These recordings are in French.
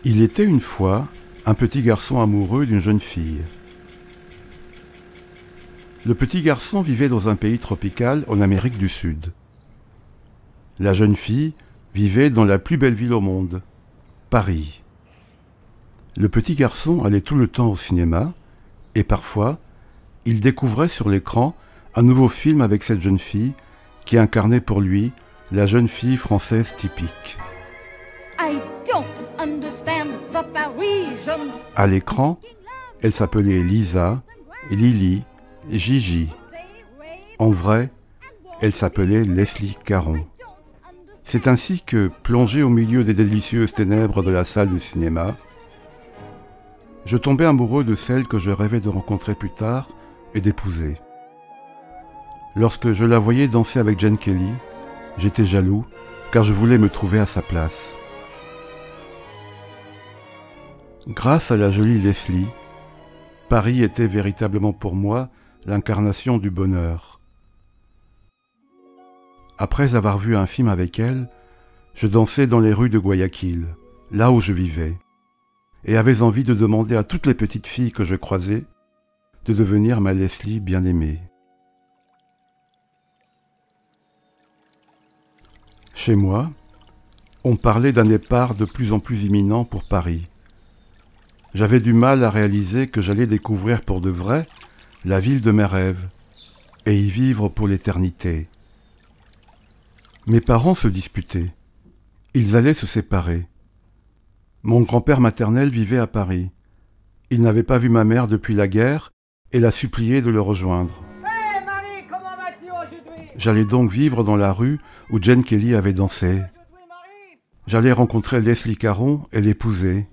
Il était une fois un petit garçon amoureux d'une jeune fille. Le petit garçon vivait dans un pays tropical en Amérique du Sud. La jeune fille vivait dans la plus belle ville au monde, Paris. Le petit garçon allait tout le temps au cinéma et parfois, il découvrait sur l'écran un nouveau film avec cette jeune fille qui incarnait pour lui la jeune fille française typique. À l'écran, elle s'appelait Lisa, Lily, Gigi. En vrai, elle s'appelait Leslie Caron. C'est ainsi que, plongé au milieu des délicieuses ténèbres de la salle de cinéma, je tombais amoureux de celle que je rêvais de rencontrer plus tard et d'épouser. Lorsque je la voyais danser avec Gene Kelly, j'étais jaloux car je voulais me trouver à sa place. Grâce à la jolie Leslie, Paris était véritablement pour moi l'incarnation du bonheur. Après avoir vu un film avec elle, je dansais dans les rues de Guayaquil, là où je vivais, et avais envie de demander à toutes les petites filles que je croisais de devenir ma Leslie bien-aimée. Chez moi, on parlait d'un départ de plus en plus imminent pour Paris. J'avais du mal à réaliser que j'allais découvrir pour de vrai la ville de mes rêves et y vivre pour l'éternité. Mes parents se disputaient. Ils allaient se séparer. Mon grand-père maternel vivait à Paris. Il n'avait pas vu ma mère depuis la guerre et l'a supplié de le rejoindre. Hey Marie, comment vas-tu aujourd'hui? J'allais donc vivre dans la rue où Gene Kelly avait dansé. J'allais rencontrer Leslie Caron et l'épouser.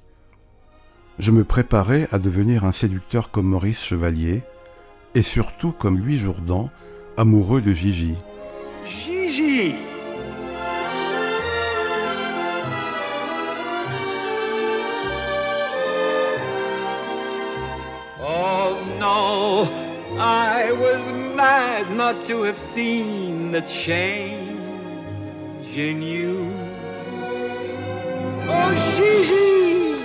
Je me préparais à devenir un séducteur comme Maurice Chevalier et surtout comme Louis Jourdan, amoureux de Gigi. Gigi! Oh no, I was mad not to have seen the change in you. Oh Gigi,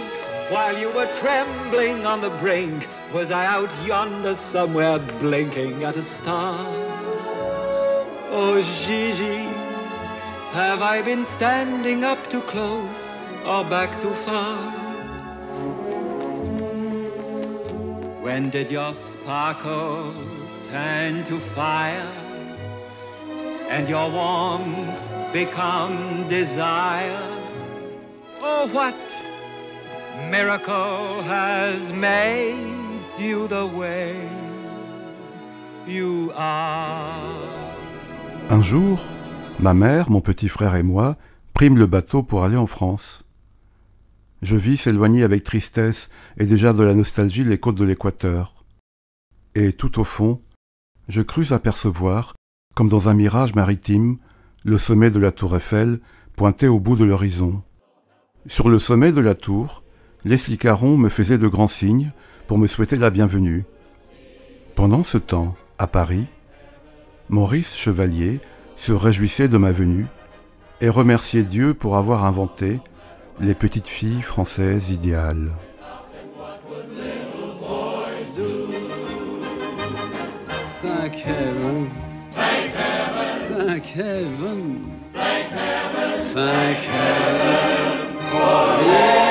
while you were trembling on the brink, was I out yonder somewhere blinking at a star? Oh Gigi, have I been standing up too close or back too far? When did your sparkle turn to fire and your warmth become desire? Oh, what miracle has made you the way you are? Un jour, ma mère, mon petit frère et moi prîmes le bateau pour aller en France. Je vis s'éloigner avec tristesse et déjà de la nostalgie les côtes de l'Équateur. Et tout au fond, je crus apercevoir, comme dans un mirage maritime, le sommet de la tour Eiffel pointé au bout de l'horizon. Sur le sommet de la tour, Leslie Caron me faisait de grands signes pour me souhaiter la bienvenue. Pendant ce temps, à Paris, Maurice Chevalier se réjouissait de ma venue et remerciait Dieu pour avoir inventé les petites filles françaises idéales. Thank heaven. Thank heaven. Thank heaven. Thank heaven. Thank heaven for you.